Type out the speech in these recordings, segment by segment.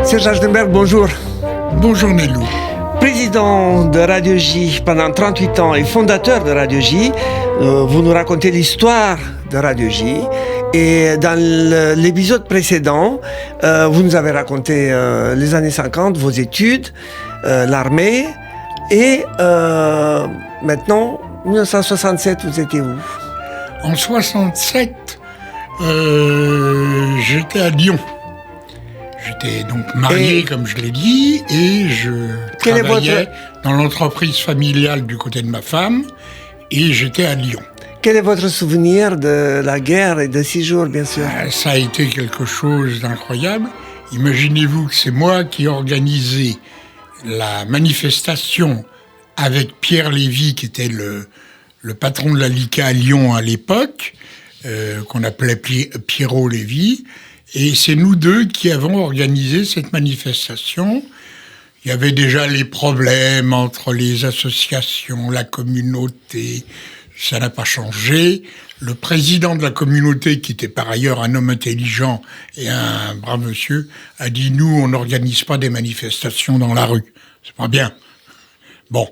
Serge Achtenberg, bonjour. Bonjour Nelou. Président de Radio J pendant 38 ans et fondateur de Radio J, vous nous racontez l'histoire de Radio J. Et dans l'épisode précédent, vous nous avez raconté les années 50, vos études, l'armée. Et maintenant, 1967, vous étiez où? En 67, j'étais à Lyon. J'étais donc marié, comme je l'ai dit, et je travaillais dans l'entreprise familiale du côté de ma femme, et j'étais à Lyon. Quel est votre souvenir de la guerre et de 6 jours, bien sûr? Ça a été quelque chose d'incroyable. Imaginez-vous que c'est moi qui organisais la manifestation avec Pierre Lévy, qui était le patron de la LICA à Lyon à l'époque, qu'on appelait Pierrot Lévy. Et c'est nous deux qui avons organisé cette manifestation. Il y avait déjà les problèmes entre les associations, la communauté. Ça n'a pas changé. Le président de la communauté, qui était par ailleurs un homme intelligent et un brave monsieur, a dit « Nous, on n'organise pas des manifestations dans la rue. C'est pas bien. » Bon,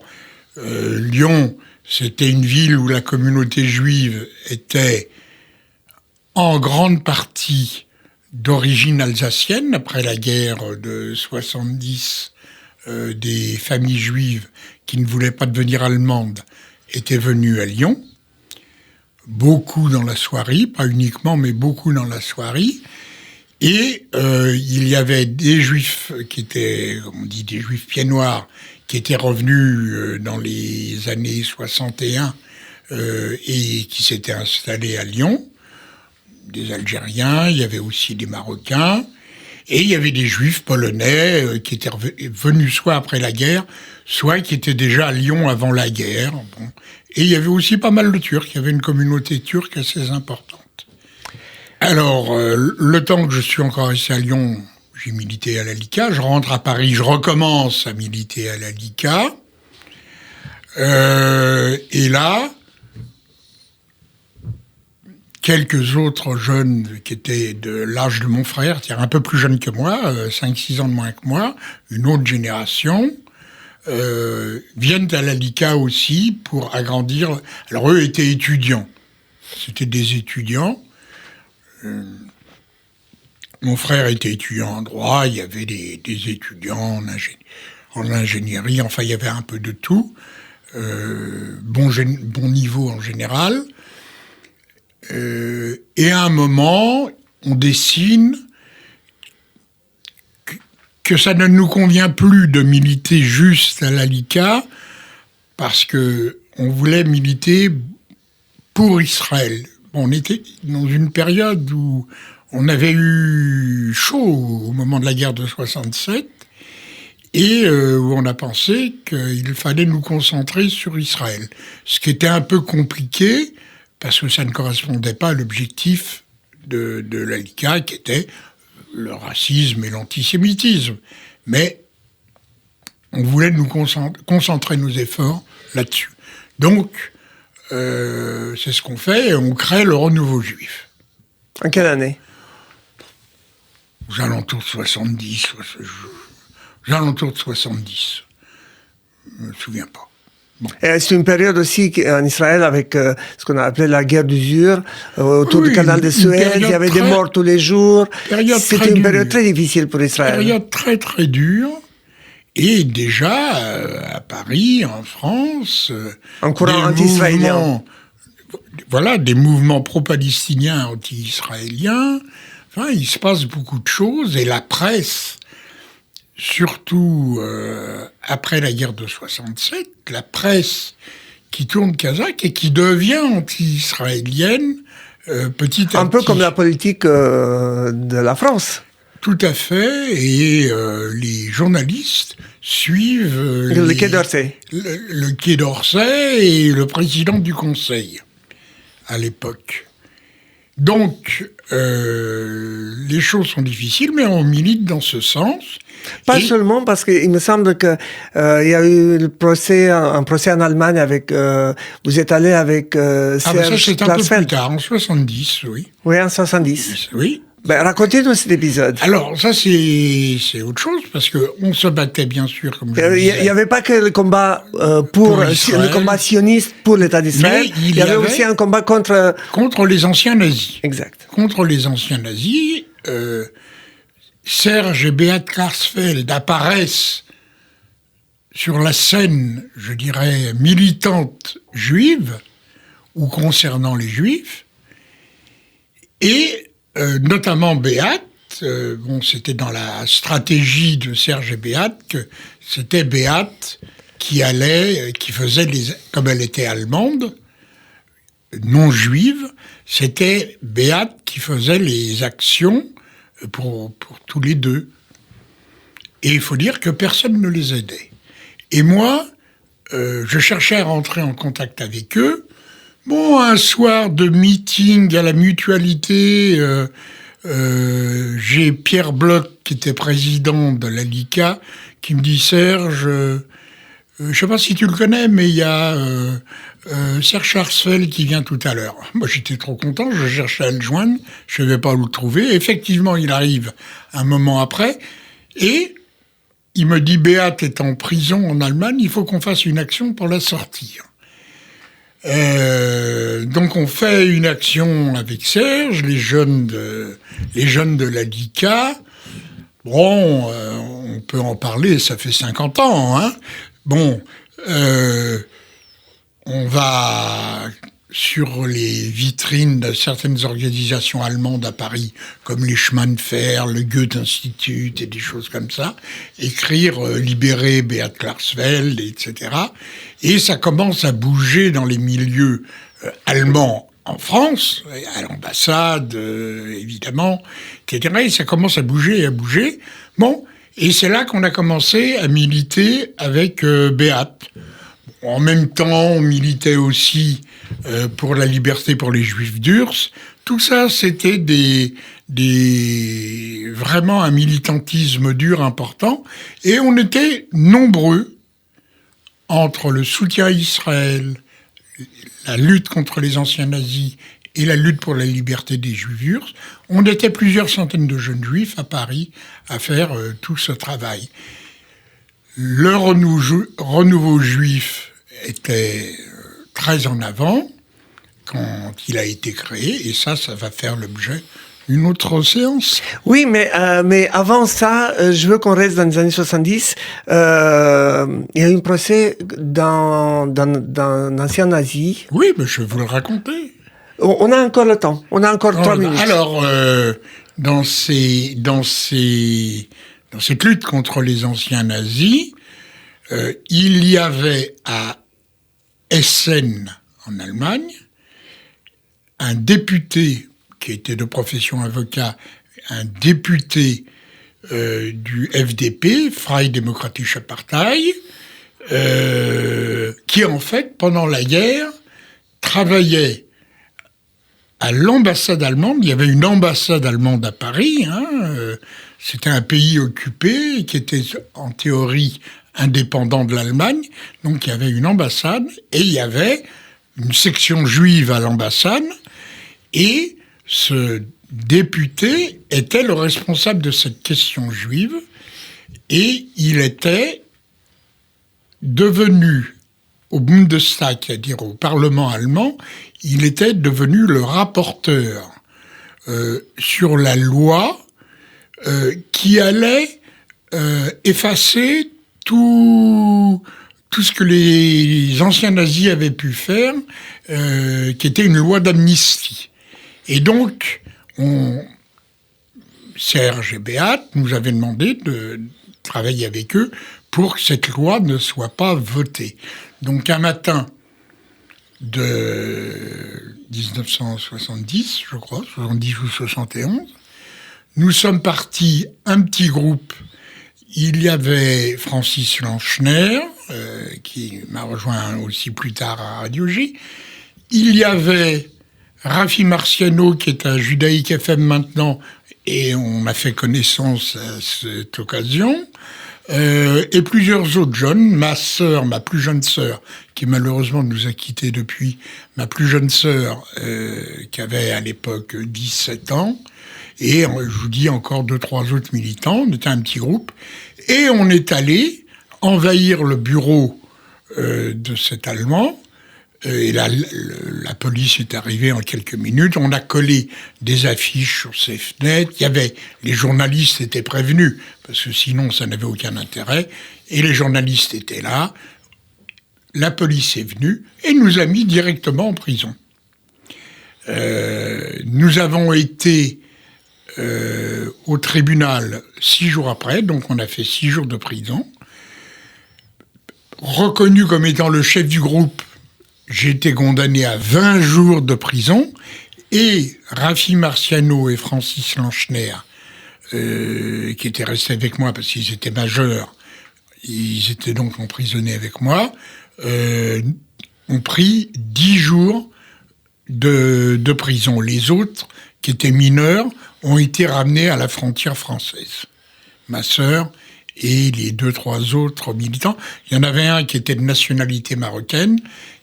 Lyon, c'était une ville où la communauté juive était en grande partie d'origine alsacienne. Après la guerre de 70, des familles juives qui ne voulaient pas devenir allemandes étaient venues à Lyon. Beaucoup dans la Soierie, pas uniquement, mais beaucoup dans la Soierie. Et il y avait des juifs qui étaient, comme on dit, des juifs pieds noirs, qui étaient revenus dans les années 61 et qui s'étaient installés à Lyon. Des Algériens, il y avait aussi des Marocains, et il y avait des Juifs polonais qui étaient venus soit après la guerre, soit qui étaient déjà à Lyon avant la guerre. Bon. Et il y avait aussi pas mal de Turcs, il y avait une communauté turque assez importante. Alors, le temps que je suis encore resté à Lyon, j'ai milité à la LICA, je rentre à Paris, je recommence à militer à la LICA, et là, quelques autres jeunes qui étaient de l'âge de mon frère, c'est-à-dire un peu plus jeunes que moi, 5-6 ans de moins que moi, une autre génération, viennent à la LICA aussi pour agrandir. Alors eux étaient étudiants. C'était des étudiants. Mon frère était étudiant en droit, il y avait des étudiants en ingénierie, enfin il y avait un peu de tout. Bon niveau en général. Et à un moment, on décide que ça ne nous convient plus de militer juste à la LICA, parce que on voulait militer pour Israël. Bon, on était dans une période où on avait eu chaud au moment de la guerre de 67, et où on a pensé qu'il fallait nous concentrer sur Israël. Ce qui était un peu compliqué, parce que ça ne correspondait pas à l'objectif de la LICA, qui était le racisme et l'antisémitisme. Mais on voulait nous concentrer nos efforts là-dessus. Donc, c'est ce qu'on fait, et on crée le Renouveau Juif. En quelle année? Aux alentours de 70. Aux alentours de 70. Je ne me souviens pas. Bon. C'est une période aussi en Israël avec ce qu'on a appelé la guerre d'usure, autour du canal de Suez, il y avait des morts tous les jours. C'était une période très difficile pour Israël. Une période très très dure. Et déjà, à Paris, en France, un courant anti-israélien. Voilà, des mouvements pro-palestiniens, anti-israéliens. Enfin, il se passe beaucoup de choses, et la presse, surtout après la guerre de 67, la presse qui tourne kazakh et qui devient anti-israélienne petit à petit. Un peu comme la politique de la France. Tout à fait, et les journalistes suivent le Quai d'Orsay. Le Quai d'Orsay et le président du Conseil à l'époque. Donc, les choses sont difficiles, mais on milite dans ce sens. Pas seulement, parce qu'il me semble qu'il y a eu un procès en Allemagne avec... vous êtes allé avec Serge ça, c'est un peu Klarsfeld. plus tard, en 70, oui. Oui, en 70. Oui. Ben, racontez-nous cet épisode. Alors, ça, c'est autre chose, parce qu'on se battait, bien sûr, comme je Il disais. n'y avait pas que le combat pour le combat sioniste pour l'État d'Israël, Mais il y avait aussi un combat contre... Contre les anciens nazis. Exact. Contre les anciens nazis, Serge et Beat Klarsfeld apparaissent sur la scène, je dirais, militante juive, ou concernant les juifs, et notamment Beat, c'était dans la stratégie de Serge et Beat que c'était Beat qui faisait comme elle était allemande, non juive, c'était Beat qui faisait les actions pour tous les deux. Et il faut dire que personne ne les aidait. Et moi, je cherchais à rentrer en contact avec eux. Bon, un soir de meeting à la Mutualité, j'ai Pierre Bloch, qui était président de la LICA, qui me dit « Serge, je ne sais pas si tu le connais, mais il y a Serge Klarsfeld qui vient tout à l'heure. » Moi, j'étais trop content, je cherchais à le joindre, je ne savais pas où le trouver. Effectivement, il arrive un moment après, et il me dit « Beat est en prison en Allemagne, il faut qu'on fasse une action pour la sortir. » Donc on fait une action avec Serge, les jeunes de la LICA. Bon, on peut en parler, ça fait 50 ans, hein. Bon, on va sur les vitrines de certaines organisations allemandes à Paris, comme les chemins de fer, le Goethe-Institut et des choses comme ça, écrire « Libérer Beat Klarsfeld », etc. Et ça commence à bouger dans les milieux allemands en France, à l'ambassade, évidemment, etc. Et ça commence à bouger et à bouger. Bon, et c'est là qu'on a commencé à militer avec Beat. En même temps, on militait aussi pour la liberté pour les Juifs d'Urs. Tout ça, c'était vraiment un militantisme dur important. Et on était nombreux entre le soutien à Israël, la lutte contre les anciens nazis et la lutte pour la liberté des Juifs d'Urs. On était plusieurs centaines de jeunes Juifs à Paris à faire tout ce travail. Le renouveau juif était très en avant quand il a été créé, et ça va faire l'objet d'une autre séance. Oui, mais avant ça, je veux qu'on reste dans les années 70. Il y a eu un procès d'un ancien nazi. Oui, mais je vais vous le raconter. On a encore le temps, on a encore 3 minutes. Alors, dans cette lutte contre les anciens nazis, il y avait à Essen, en Allemagne, un député qui était de profession avocat, un député du FDP, Freie Demokratische Partei, qui en fait, pendant la guerre, travaillait à l'ambassade allemande. Il y avait une ambassade allemande à Paris. C'était un pays occupé qui était en théorie indépendant de l'Allemagne. Donc il y avait une ambassade et il y avait une section juive à l'ambassade. Et ce député était le responsable de cette question juive. Et il était devenu, au Bundestag, c'est-à-dire au Parlement allemand, il était devenu le rapporteur sur la loi qui allait effacer tout ce que les anciens nazis avaient pu faire, qui était une loi d'amnistie. Et donc, Serge et Beat nous avaient demandé de travailler avec eux pour que cette loi ne soit pas votée. Donc un matin de 1970, je crois, 70 ou 71, nous sommes partis, un petit groupe. Il y avait Francis Lanchner, qui m'a rejoint aussi plus tard à Radio J. Il y avait Rafi Marciano, qui est à Judaïque FM maintenant, et on a fait connaissance à cette occasion. Et plusieurs autres jeunes, ma plus jeune sœur, qui malheureusement nous a quittés depuis, ma plus jeune sœur, qui avait à l'époque 17 ans, et je vous dis encore 2-3 autres militants, on était un petit groupe, et on est allé envahir le bureau de cet Allemand, et la police est arrivée en quelques minutes, on a collé des affiches sur ses fenêtres, les journalistes étaient prévenus, parce que sinon ça n'avait aucun intérêt, et les journalistes étaient là, la police est venue et nous a mis directement en prison. Nous avons été au tribunal 6 jours après, donc on a fait 6 jours de prison. Reconnu comme étant le chef du groupe, j'ai été condamné à 20 jours de prison, et Raffi Marciano et Francis Lanchner, qui étaient restés avec moi parce qu'ils étaient majeurs, ils étaient donc emprisonnés avec moi, ont pris 10 jours de prison. Les autres, qui étaient mineurs, ont été ramenés à la frontière française. Ma sœur et les 2-3 autres militants. Il y en avait un qui était de nationalité marocaine.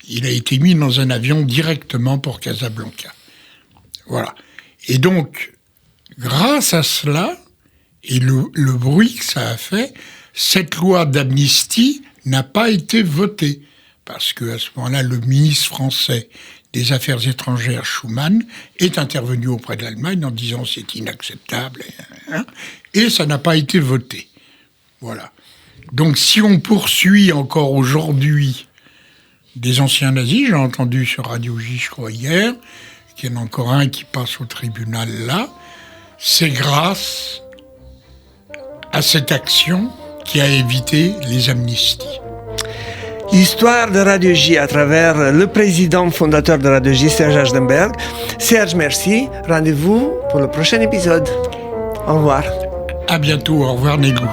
Il a été mis dans un avion directement pour Casablanca. Voilà. Et donc, grâce à cela, et le bruit que ça a fait, cette loi d'amnistie n'a pas été votée. Parce qu'à ce moment-là, le ministre français des Affaires étrangères, Schuman, est intervenu auprès de l'Allemagne en disant c'est inacceptable, et ça n'a pas été voté. Voilà. Donc si on poursuit encore aujourd'hui des anciens nazis, j'ai entendu sur Radio J, je crois, hier, qu'il y en a encore un qui passe au tribunal là, c'est grâce à cette action qui a évité les amnisties. Histoire de Radio J à travers le président fondateur de Radio J, Serge Achtenberg. Serge, merci. Rendez-vous pour le prochain épisode. Au revoir. À bientôt. Au revoir, Négou.